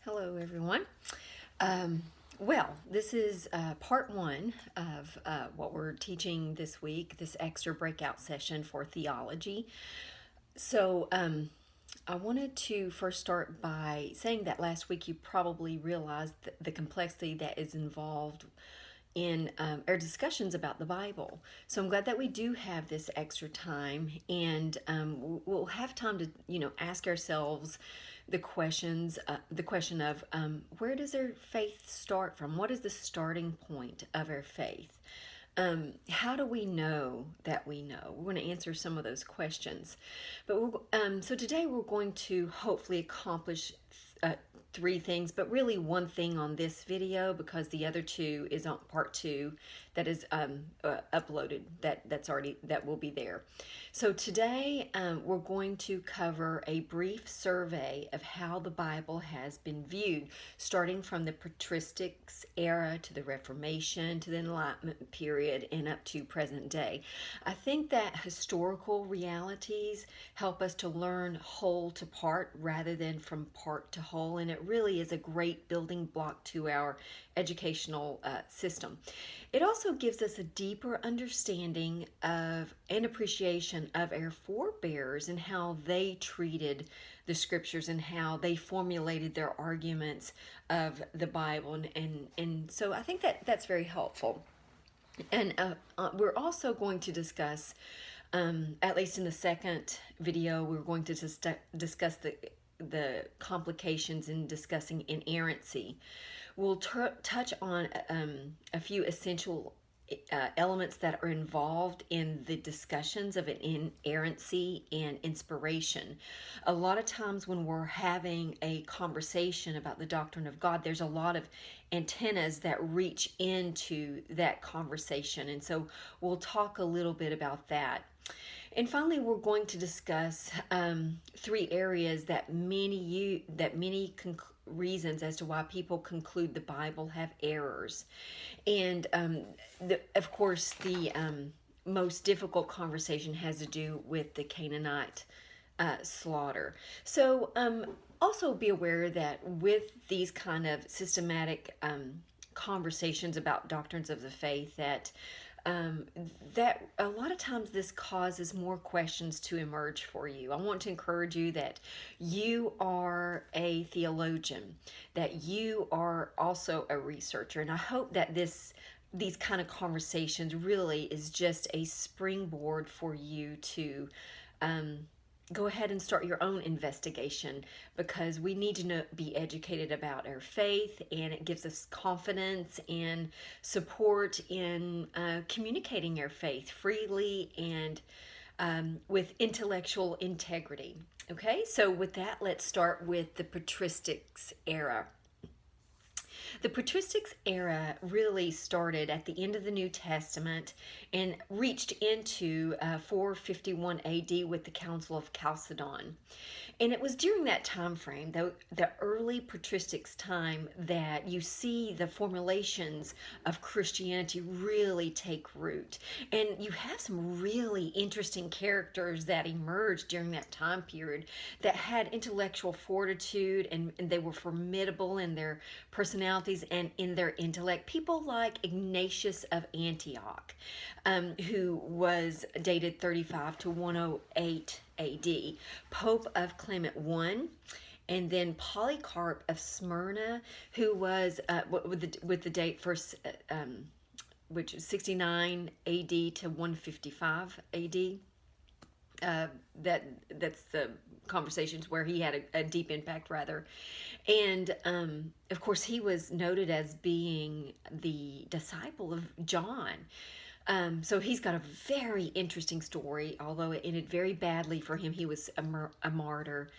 Hello, everyone. This is part one of what we're teaching this week, this extra breakout session for theology. I wanted to first start by saying that last week you probably realized the complexity that is involved in our discussions about the Bible. So I'm glad that we do have this extra time, and we'll have time to, ask ourselves the questions. The question of where does our faith start from? What is the starting point of our faith? How do we know that we know? We're going to answer some of those questions. So today we're going to hopefully accomplish three things, but really one thing on this video, because the other two is on part two that is uploaded, that will be there. So today we're going to cover a brief survey of how the Bible has been viewed, starting from the patristics era to the Reformation to the Enlightenment period and up to present day. I think that historical realities help us to learn whole to part rather than from part to whole, and it really is a great building block to our educational system. It also gives us a deeper understanding of and appreciation of our forebears and how they treated the scriptures and how they formulated their arguments of the Bible. And so I think that that's very helpful. And we're also going to discuss, at least in the second video, we're going to discuss the complications in discussing inerrancy. We'll touch on a few essential elements that are involved in the discussions of an inerrancy and inspiration. A lot of times when we're having a conversation about the doctrine of God, there's a lot of antennas that reach into that conversation, and so we'll talk a little bit about that. And finally, we're going to discuss three areas that many reasons as to why people conclude the Bible have errors. And of course, the most difficult conversation has to do with the Canaanite slaughter. So also be aware that with these kind of systematic conversations about doctrines of the faith, that a lot of times this causes more questions to emerge for you. I want to encourage you that you are a theologian, that you are also a researcher, and I hope that these kind of conversations really is just a springboard for you to go ahead and start your own investigation, because we need to be educated about our faith, and it gives us confidence and support in communicating our faith freely and with intellectual integrity. Okay, so with that, let's start with the patristics era. The patristics era really started at the end of the New Testament and reached into 451 AD with the Council of Chalcedon. And it was during that time frame, the early patristics time, that you see the formulations of Christianity really take root. And you have some really interesting characters that emerged during that time period that had intellectual fortitude, and they were formidable in their personalities and in their intellect. People like Ignatius of Antioch, who was dated 35 to 108 AD, Pope of Clement I, and then Polycarp of Smyrna, who was with the date first, which is 69 AD to 155 AD. That's the conversations where he had a deep impact, rather. And of course, he was noted as being the disciple of John. So he's got a very interesting story, although it ended very badly for him. He was a martyr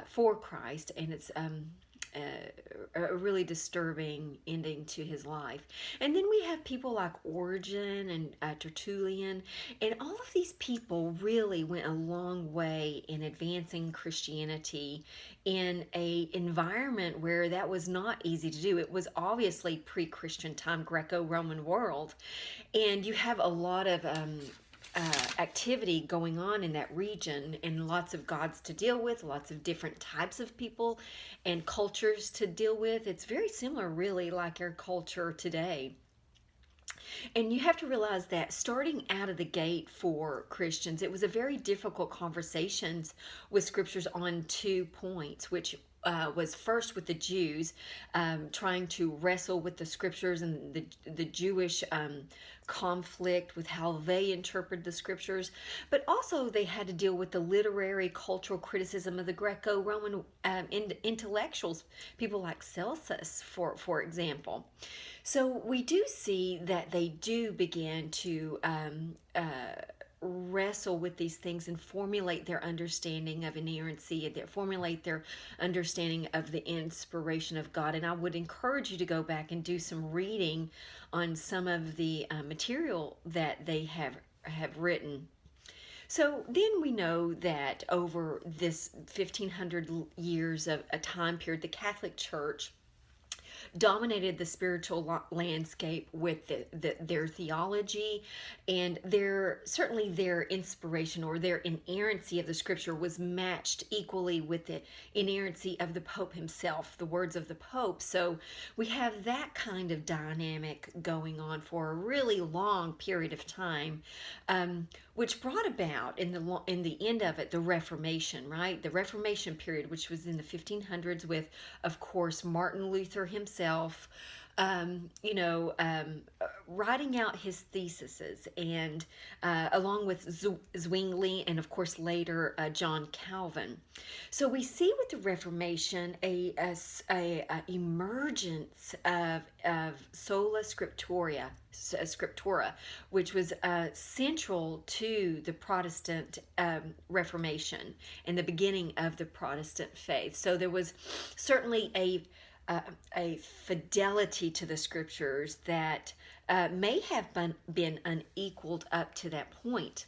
for Christ, and it's a really disturbing ending to his life. And then we have people like Origen and Tertullian, and all of these people really went a long way in advancing Christianity in a environment where that was not easy to do. It was obviously pre-Christian time, Greco-Roman world, and you have a lot of activity going on in that region, and lots of gods to deal with, lots of different types of people and cultures to deal with. It's very similar, really, like our culture today. And you have to realize that starting out of the gate for Christians, it was a very difficult conversations with scriptures on 2 points, which was first with the Jews, trying to wrestle with the scriptures and the Jewish conflict with how they interpret the scriptures, but also they had to deal with the literary cultural criticism of the Greco-Roman intellectuals, people like Celsus, for example. So we do see that they do begin to wrestle with these things and formulate their understanding of inerrancy, and formulate their understanding of the inspiration of God. And I would encourage you to go back and do some reading on some of the material that they have written. So then we know that over this 1500 years of a time period, the Catholic Church dominated the spiritual landscape with their theology, and certainly their inspiration or their inerrancy of the scripture was matched equally with the inerrancy of the Pope himself, the words of the Pope. So we have that kind of dynamic going on for a really long period of time, which brought about in the end of it the Reformation, right? The Reformation period, which was in the 1500s, with, of course, Martin Luther himself, writing out his theses, and along with Zwingli, and of course later John Calvin. So we see with the Reformation a emergence of sola scriptura, which was central to the Protestant Reformation and the beginning of the Protestant faith. So there was certainly a fidelity to the scriptures that may have been unequaled up to that point.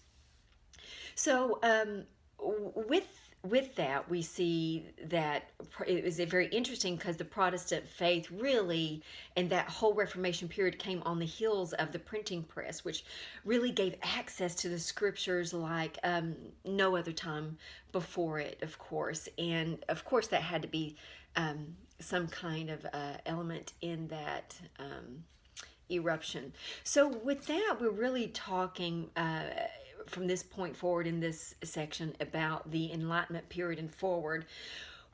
So with that, we see that it was very interesting because the Protestant faith really, and that whole Reformation period, came on the heels of the printing press, which really gave access to the scriptures like no other time before it, of course. And of course, that had to be some kind of element in that eruption. So with that, we're really talking from this point forward in this section about the Enlightenment period and forward.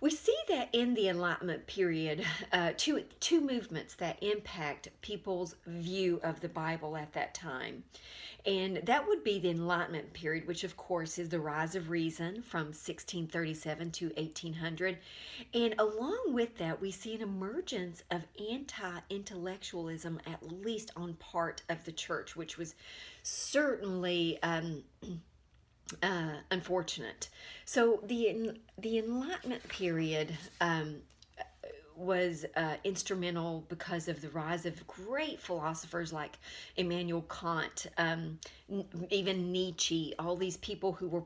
We see that in the Enlightenment period, two movements that impact people's view of the Bible at that time. And that would be the Enlightenment period, which of course is the rise of reason from 1637 to 1800. And along with that, we see an emergence of anti-intellectualism, at least on part of the church, which was certainly unfortunate. So the Enlightenment period was instrumental because of the rise of great philosophers like Immanuel Kant, even Nietzsche, all these people who were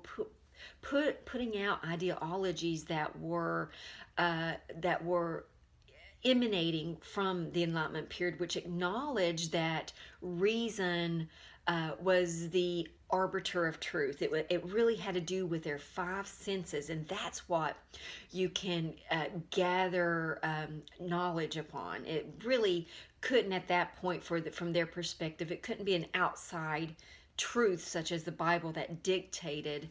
putting out ideologies that were emanating from the Enlightenment period, which acknowledged that reason was the arbiter of truth. It really had to do with their five senses, and that's what you can gather knowledge upon. It really couldn't, at that point, from their perspective, it couldn't be an outside truth such as the Bible that dictated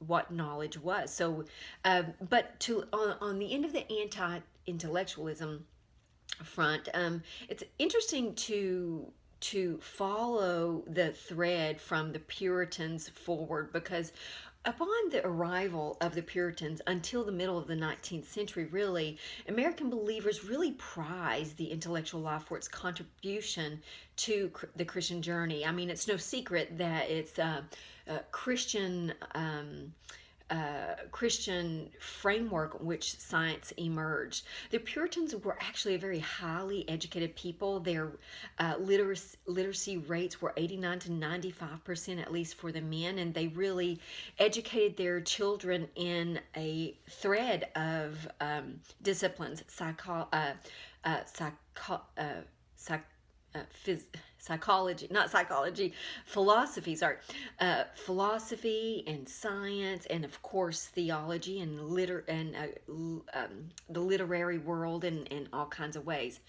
what knowledge was. So, but on the end of the anti-intellectualism front, it's interesting to follow the thread from the Puritans forward, because upon the arrival of the Puritans until the middle of the 19th century, really, American believers really prized the intellectual life for its contribution to the Christian journey. I mean, it's no secret that it's Christian framework in which science emerged. The Puritans were actually a very highly educated people. Their literacy rates were 89 to 95%, at least for the men, and they really educated their children in a thread of disciplines, psychology, not psychology, philosophy, sorry, philosophy and science, and of course theology and the literary world and all kinds of ways.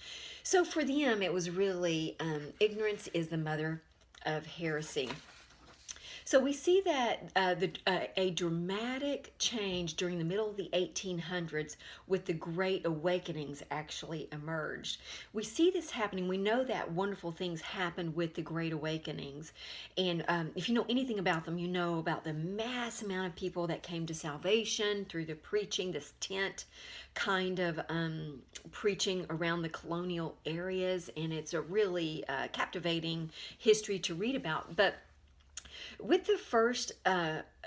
So for them, it was really ignorance is the mother of heresy. So we see that a dramatic change during the middle of the 1800s with the Great Awakenings actually emerged. We see this happening. We know that wonderful things happened with the Great Awakenings. And if you know anything about them, you know about the mass amount of people that came to salvation through the preaching, this tent kind of preaching around the colonial areas. And it's a really captivating history to read about. But with the first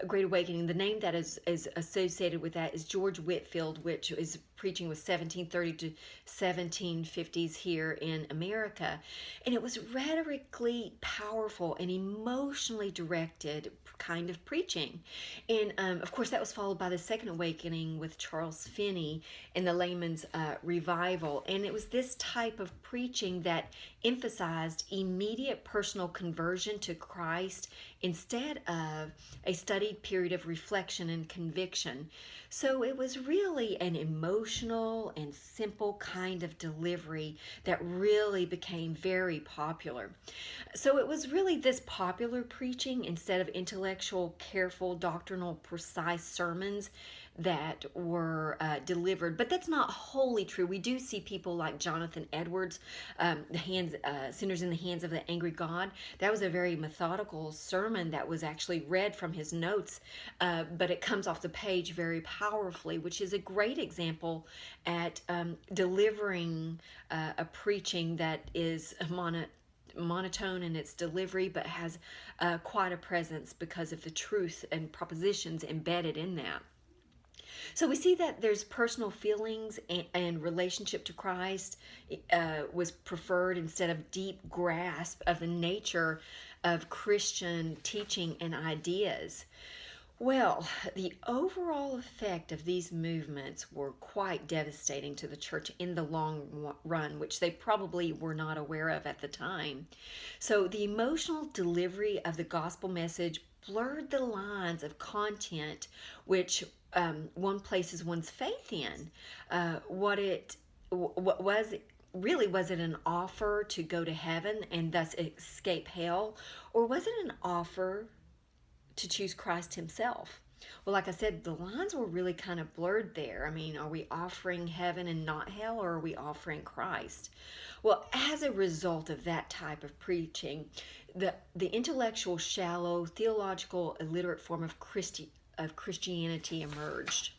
Great Awakening, the name that is associated with that is George Whitefield, which is preaching with 1730 to 1750s here in America. And it was rhetorically powerful and emotionally directed kind of preaching. And of course, that was followed by the Second Awakening with Charles Finney and the Layman's Revival. And it was this type of preaching that emphasized immediate personal conversion to Christ instead of a studied period of reflection and conviction. So it was really an emotional and simple kind of delivery that really became very popular. So it was really this popular preaching instead of intellectual, careful, doctrinal, precise sermons that were delivered. But that's not wholly true. We do see people like Jonathan Edwards, Sinners in the Hands of the Angry God. That was a very methodical sermon that was actually read from his notes, but it comes off the page very powerfully, which is a great example at delivering a preaching that is monotone in its delivery, but has quite a presence because of the truth and propositions embedded in that. So we see that there's personal feelings and relationship to Christ was preferred instead of deep grasp of the nature of Christian teaching and ideas. Well, the overall effect of these movements were quite devastating to the church in the long run, which they probably were not aware of at the time. So the emotional delivery of the gospel message blurred the lines of content which one places one's faith in. What was it? Really, was it an offer to go to heaven and thus escape hell, or was it an offer to choose Christ himself? Well, like I said, the lines were really kind of blurred there. I mean, are we offering heaven and not hell, or are we offering Christ? Well, as a result of that type of preaching, the intellectual, shallow, theological, illiterate form of Christianity emerged.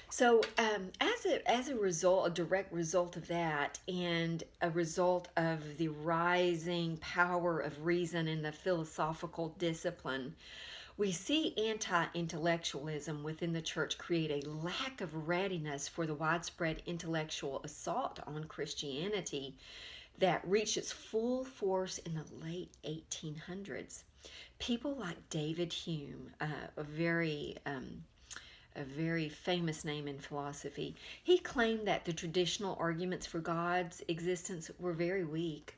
So, as a result, a direct result of that, and a result of the rising power of reason in the philosophical discipline, we see anti-intellectualism within the church create a lack of readiness for the widespread intellectual assault on Christianity that reached its full force in the late 1800s. People like David Hume, a very famous name in philosophy, he claimed that the traditional arguments for God's existence were very weak.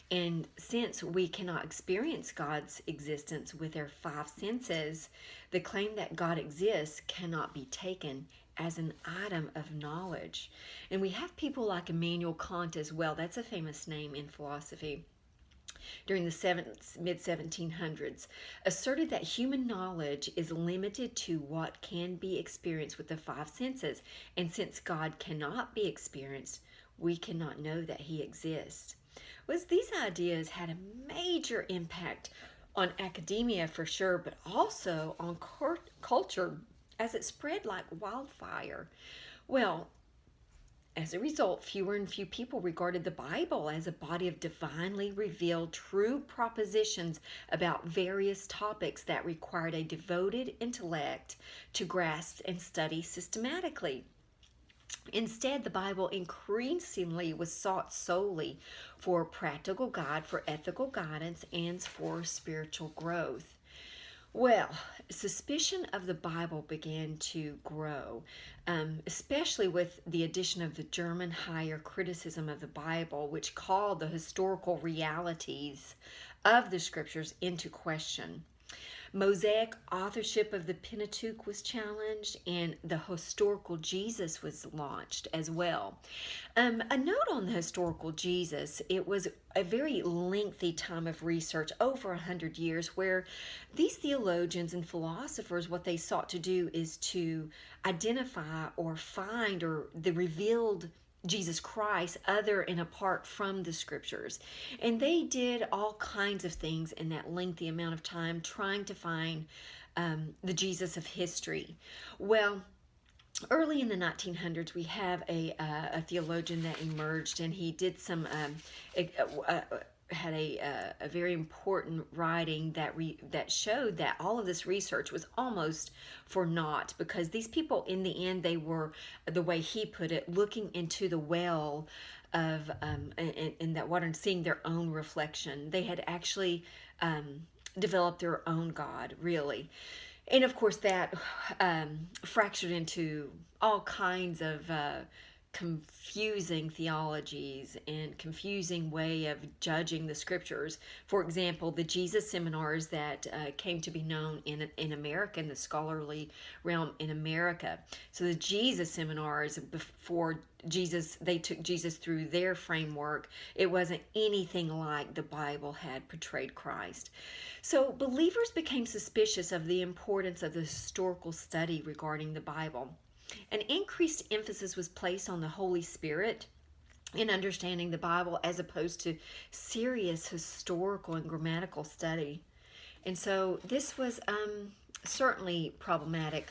And since we cannot experience God's existence with our five senses, the claim that God exists cannot be taken as an item of knowledge. And we have people like Immanuel Kant as well. That's a famous name in philosophy. During the mid-1700s, asserted that human knowledge is limited to what can be experienced with the five senses, and since God cannot be experienced, we cannot know that he exists. These ideas had a major impact on academia for sure, but also on culture as it spread like wildfire. Well, as a result, fewer and fewer people regarded the Bible as a body of divinely revealed true propositions about various topics that required a devoted intellect to grasp and study systematically. Instead, the Bible increasingly was sought solely for practical guide, for ethical guidance, and for spiritual growth. Well, suspicion of the Bible began to grow, especially with the addition of the German higher criticism of the Bible, which called the historical realities of the scriptures into question. Mosaic authorship of the Pentateuch was challenged, and the historical Jesus was launched as well. A note on the historical Jesus: it was a very lengthy time of research, over 100 years, where these theologians and philosophers, what they sought to do is to identify or find or the revealed Jesus Christ other and apart from the scriptures. And they did all kinds of things in that lengthy amount of time trying to find the Jesus of history. Well, early in the 1900s, we have a theologian that emerged, and he did some had a very important writing that showed that all of this research was almost for naught, because these people, in the end, they were, the way he put it, looking into the well of in that water and seeing their own reflection. They had actually developed their own God, really. And of course, that fractured into all kinds of confusing theologies and confusing way of judging the scriptures. For example, the Jesus seminars that came to be known in America, in the scholarly realm in America. So the Jesus seminars, before Jesus, they took Jesus through their framework. It wasn't anything like the Bible had portrayed Christ. So believers became suspicious of the importance of the historical study regarding the Bible. An increased emphasis was placed on the Holy Spirit in understanding the Bible, as opposed to serious historical and grammatical study. And so this was certainly problematic,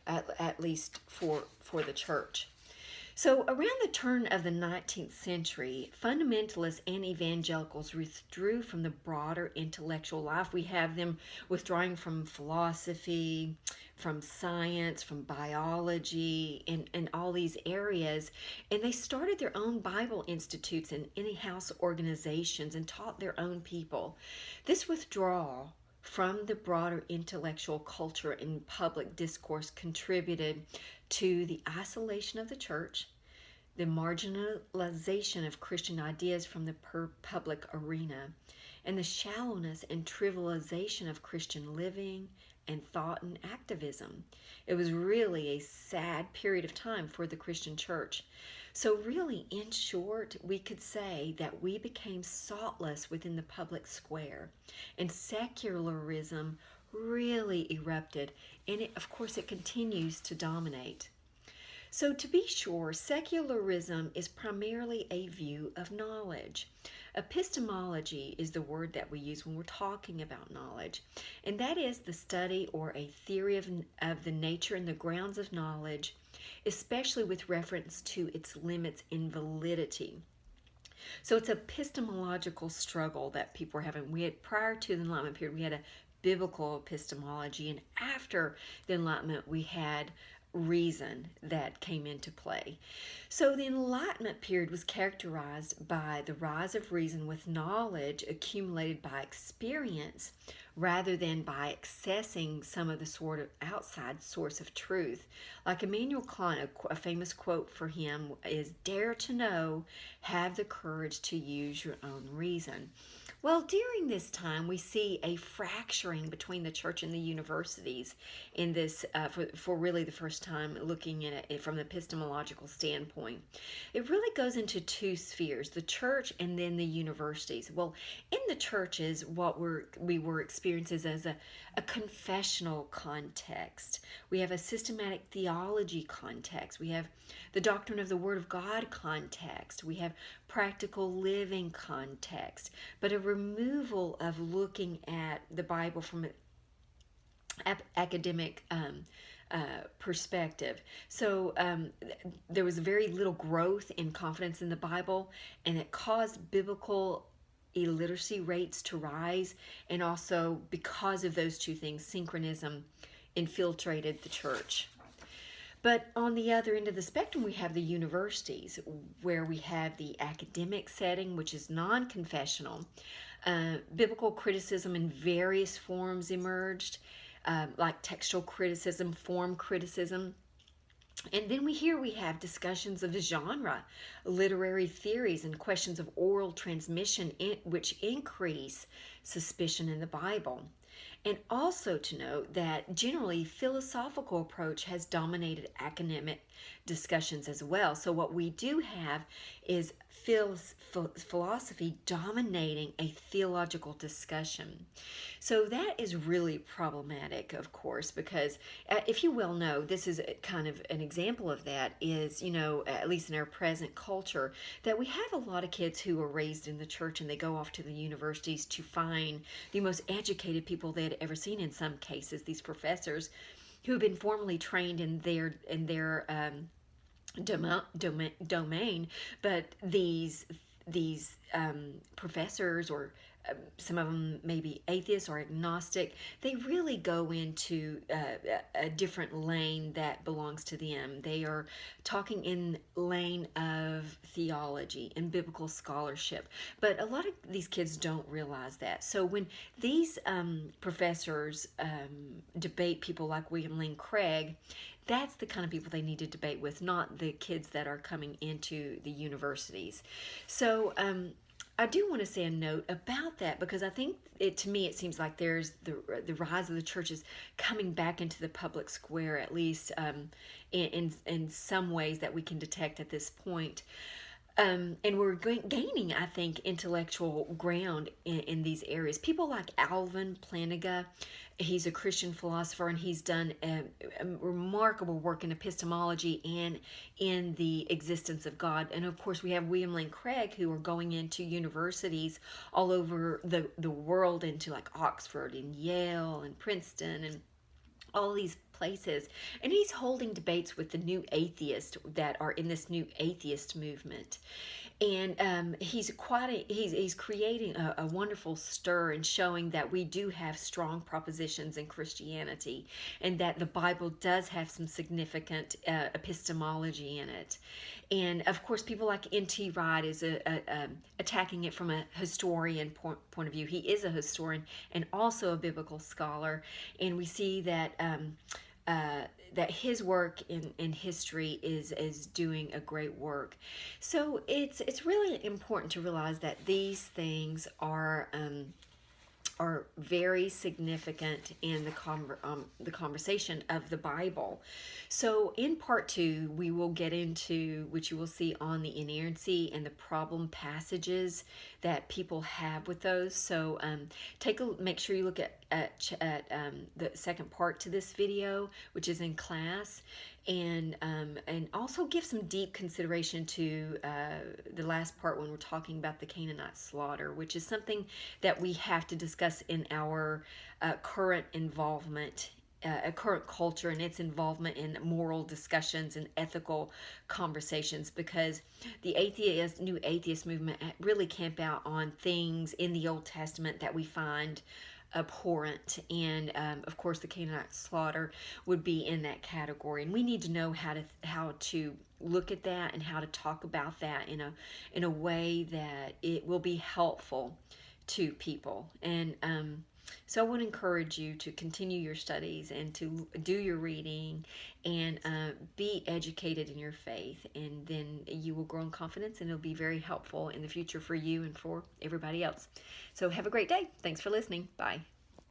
at least for the church. So, around the turn of the 19th century, fundamentalists and evangelicals withdrew from the broader intellectual life. We have them withdrawing from philosophy, from science, from biology, and all these areas. And they started their own Bible institutes and in-house organizations and taught their own people. This withdrawal from the broader intellectual culture and public discourse contributed to the isolation of the church, the marginalization of Christian ideas from the public arena, and the shallowness and trivialization of Christian living and thought and activism. It was really a sad period of time for the Christian church. So really, in short, we could say that we became saltless within the public square, and secularism really erupted, and of course it continues to dominate. So, to be sure, secularism is primarily a view of knowledge. Epistemology is the word that we use when we're talking about knowledge, and that is the study or a theory of the nature and the grounds of knowledge, especially with reference to its limits in validity. So it's an epistemological struggle that people are having. We had, prior to the Enlightenment period, we had a biblical epistemology, and after the Enlightenment, we had reason that came into play. So the Enlightenment period was characterized by the rise of reason with knowledge accumulated by experience, rather than by accessing some of the sort of outside source of truth. Like Immanuel Kant, a famous quote for him is, "Dare to know, have the courage to use your own reason." Well, during this time, we see a fracturing between the church and the universities in this, for really the first time, looking at it from the epistemological standpoint. It really goes into two spheres, the church and then the universities. Well, in the churches, what we were experiencing as a confessional context. We have a systematic theology context. We have the doctrine of the Word of God context. We have practical living context, but a removal of looking at the Bible from an academic perspective. So there was very little growth in confidence in the Bible, and it caused biblical illiteracy rates to rise, and also because of those two things, syncretism infiltrated the church. But on the other end of the spectrum, we have the universities, where we have the academic setting, which is non-confessional. Biblical criticism in various forms emerged, like textual criticism, form criticism. And then we have discussions of the genre, literary theories, and questions of oral transmission, which increase suspicion in the Bible. And also to note that generally philosophical approach has dominated academic discussions as well. So what we do have is philosophy dominating a theological discussion. So that is really problematic, of course, because if you well know, this is kind of an example of that is, at least in our present culture, that we have a lot of kids who are raised in the church and they go off to the universities to find the most educated people they had ever seen in some cases, these professors who have been formally trained in their domain, but these professors, or some of them maybe atheists or agnostic, they really go into a different lane that belongs to them. They are talking in lane of theology and biblical scholarship, but a lot of these kids don't realize that. So when these professors debate people like William Lane Craig, that's the kind of people they need to debate with, not the kids that are coming into the universities. So I do want to say a note about that, because I think to me it seems like there's the rise of the churches coming back into the public square, at least in some ways that we can detect at this point. And we're gaining, I think, intellectual ground in these areas. People like Alvin Plantinga, he's a Christian philosopher, and he's done a remarkable work in epistemology and in the existence of God. And of course, we have William Lane Craig, who are going into universities all over the world, into like Oxford and Yale and Princeton and all these places, and he's holding debates with the new atheists that are in this new atheist movement. And he's creating a wonderful stir and showing that we do have strong propositions in Christianity, and that the Bible does have some significant epistemology in it. And of course, people like N.T. Wright is attacking it from a historian point of view. He is a historian and also a biblical scholar, and we see that that his work in history is doing a great work. So it's really important to realize that these things are very significant in the conversation of the Bible. So in part 2, we will get into, which you will see, on the inerrancy and the problem passages that people have with those. So make sure you look at the second part to this video, which is in class, and also give some deep consideration to the last part when we're talking about the Canaanite slaughter, which is something that we have to discuss in our current involvement, current culture, and its involvement in moral discussions and ethical conversations, because the new atheist movement really camp out on things in the Old Testament that we find abhorrent, and of course the Canaanite slaughter would be in that category, and we need to know how to look at that and how to talk about that in a way that it will be helpful to people. And so I want to encourage you to continue your studies and to do your reading and be educated in your faith, and then you will grow in confidence, and it'll be very helpful in the future for you and for everybody else. So have a great day. Thanks for listening. Bye.